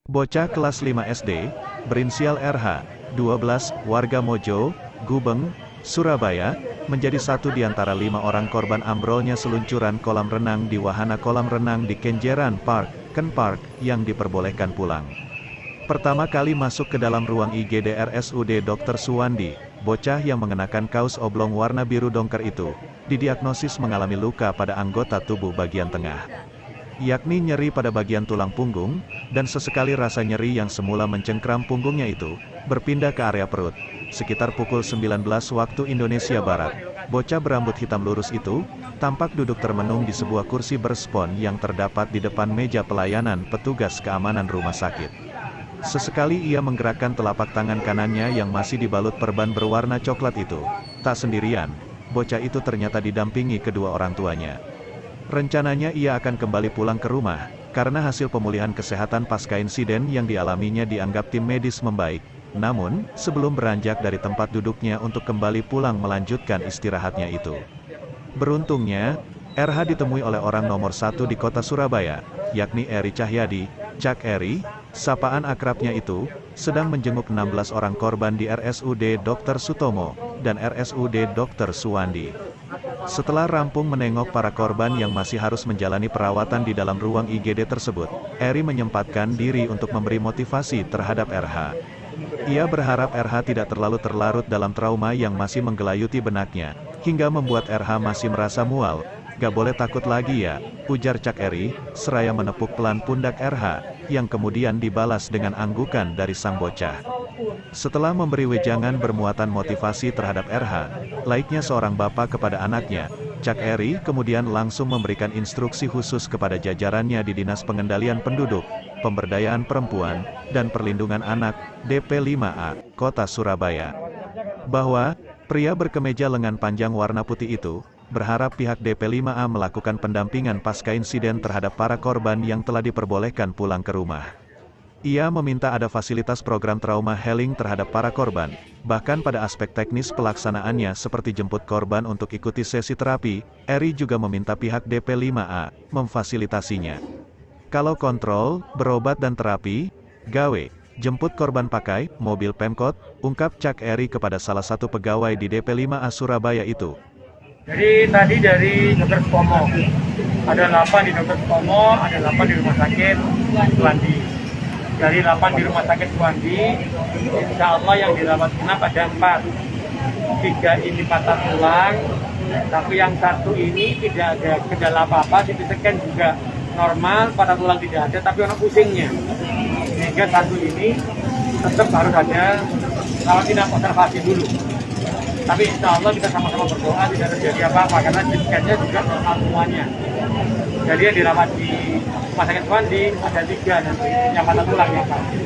Bocah kelas 5 SD, berinisial RH, 12, warga Mojo, Gubeng, Surabaya, menjadi satu di antara 5 orang korban ambrolnya seluncuran kolam renang di wahana kolam renang di Kenjeran Park, Ken Park, yang diperbolehkan pulang. Pertama kali masuk ke dalam ruang IGD RSUD Dr. Suwandi, bocah yang mengenakan kaos oblong warna biru dongker itu, didiagnosis mengalami luka pada anggota tubuh bagian tengah, yakni nyeri pada bagian tulang punggung, dan sesekali rasa nyeri yang semula mencengkram punggungnya itu, berpindah ke area perut. Sekitar pukul 19 waktu Indonesia Barat, bocah berambut hitam lurus itu, tampak duduk termenung di sebuah kursi berspon yang terdapat di depan meja pelayanan petugas keamanan rumah sakit. Sesekali ia menggerakkan telapak tangan kanannya yang masih dibalut perban berwarna coklat itu. Tak sendirian, bocah itu ternyata didampingi kedua orang tuanya. Rencananya ia akan kembali pulang ke rumah, karena hasil pemulihan kesehatan pasca insiden yang dialaminya dianggap tim medis membaik. Namun, sebelum beranjak dari tempat duduknya untuk kembali pulang melanjutkan istirahatnya itu, beruntungnya, RH ditemui oleh orang nomor 1 di kota Surabaya, yakni Eri Cahyadi, Cak Eri, sapaan akrabnya itu, sedang menjenguk 16 orang korban di RSUD Dr. Sutomo, dan RSUD Dr. Suwandi. Setelah rampung menengok para korban yang masih harus menjalani perawatan di dalam ruang IGD tersebut, Eri menyempatkan diri untuk memberi motivasi terhadap RH. Ia berharap RH tidak terlalu terlarut dalam trauma yang masih menggelayuti benaknya, hingga membuat RH masih merasa mual. "Gak boleh takut lagi ya," ujar Cak Eri, seraya menepuk pelan pundak RH, yang kemudian dibalas dengan anggukan dari sang bocah. Setelah memberi wejangan bermuatan motivasi terhadap RH, layaknya seorang bapak kepada anaknya, Cak Eri kemudian langsung memberikan instruksi khusus kepada jajarannya di Dinas Pengendalian Penduduk, Pemberdayaan Perempuan, dan Perlindungan Anak, DP5A, Kota Surabaya, bahwa pria berkemeja lengan panjang warna putih itu berharap pihak DP5A melakukan pendampingan pasca insiden terhadap para korban yang telah diperbolehkan pulang ke rumah. Ia meminta ada fasilitas program trauma healing terhadap para korban, bahkan pada aspek teknis pelaksanaannya seperti jemput korban untuk ikuti sesi terapi. Eri juga meminta pihak DP5A memfasilitasinya. Kalau kontrol, berobat dan terapi, gawe, jemput korban pakai mobil Pemkot, ungkap Cak Eri kepada salah satu pegawai di DP5A Surabaya itu. Jadi tadi dari Dr. Sutomo, ada 8 di Dr. Sutomo, ada 8 di Rumah Sakit Suwandi. Dari 8 di Rumah Sakit Suwandi, insya Allah yang dirawat inap ada 4. 3 ini patah tulang, tapi yang 1 ini tidak ada kendala apa-apa, CT scan juga normal, patah tulang tidak ada, tapi orang pusingnya. Sehingga 1 ini tetap harus ada rawat inap observasi dulu. Tapi insya Allah kita sama-sama berdoa tidak terjadi apa-apa, karena scan-nya juga normal semuanya. Jadi yang dirawat di Rumah Sakit Suwandi ada 3 nanti, yang patah tulang yang pasti.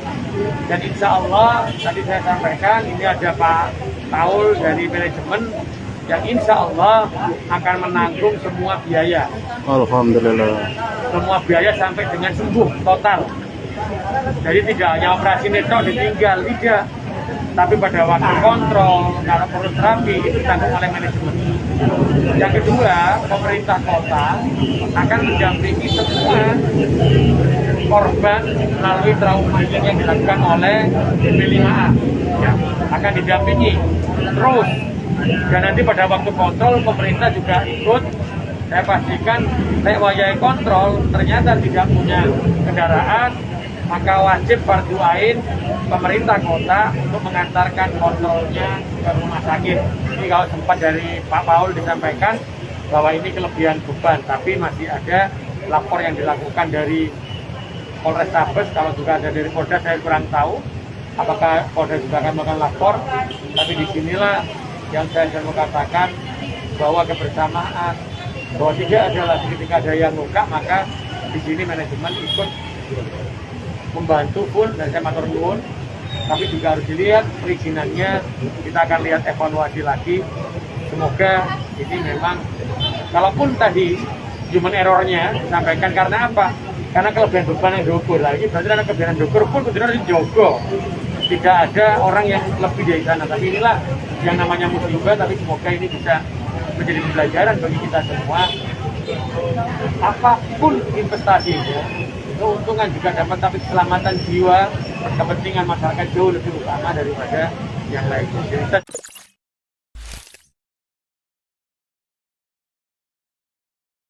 Dan insya Allah, tadi saya sampaikan, ini ada Pak Taul dari manajemen, yang insya Allah akan menanggung semua biaya. Alhamdulillah. Semua biaya sampai dengan sembuh total. Jadi tidak hanya operasi netok ditinggal, tidak. Tapi pada waktu kontrol, kalau perlu terapi, itu ditanggung oleh manajemen. Yang kedua, pemerintah kota akan mendampingi semua korban melalui trauma healing yang dilakukan oleh DP5A. Ya, akan didampingi terus. Dan nanti pada waktu kontrol, pemerintah juga ikut. Saya pastikan, saya wajah kontrol, ternyata tidak punya kendaraan, maka wajib fardu ain pemerintah kota untuk mengantarkan kontrolnya ke rumah sakit. Ini kalau sempat dari Pak Paul disampaikan bahwa ini kelebihan beban, tapi masih ada lapor yang dilakukan dari Polrestabes, kalau juga ada dari Polda saya kurang tahu, apakah Polda juga akan melakukan lapor, tapi disinilah yang saya mau katakan bahwa kebersamaan, bahwa tidak ada lagi ketika ada yang luka, maka di sini manajemen ikut membantu full, dan saya matur nuwun. Tapi juga harus dilihat perizinannya, kita akan lihat evaluasi lagi. Semoga ini memang, kalaupun tadi human errornya disampaikan karena apa? Karena kelebihan beban yang diukur lagi, berarti karena kelebihan diukur pun benar dijogo. Tidak ada orang yang lebih dari sana. Tapi inilah yang namanya musibah, tapi semoga ini bisa menjadi pembelajaran bagi kita semua. Apapun investasinya, keuntungan juga dapat, tapi keselamatan jiwa, kepentingan masyarakat jauh lebih utama daripada yang lainnya. Jadi,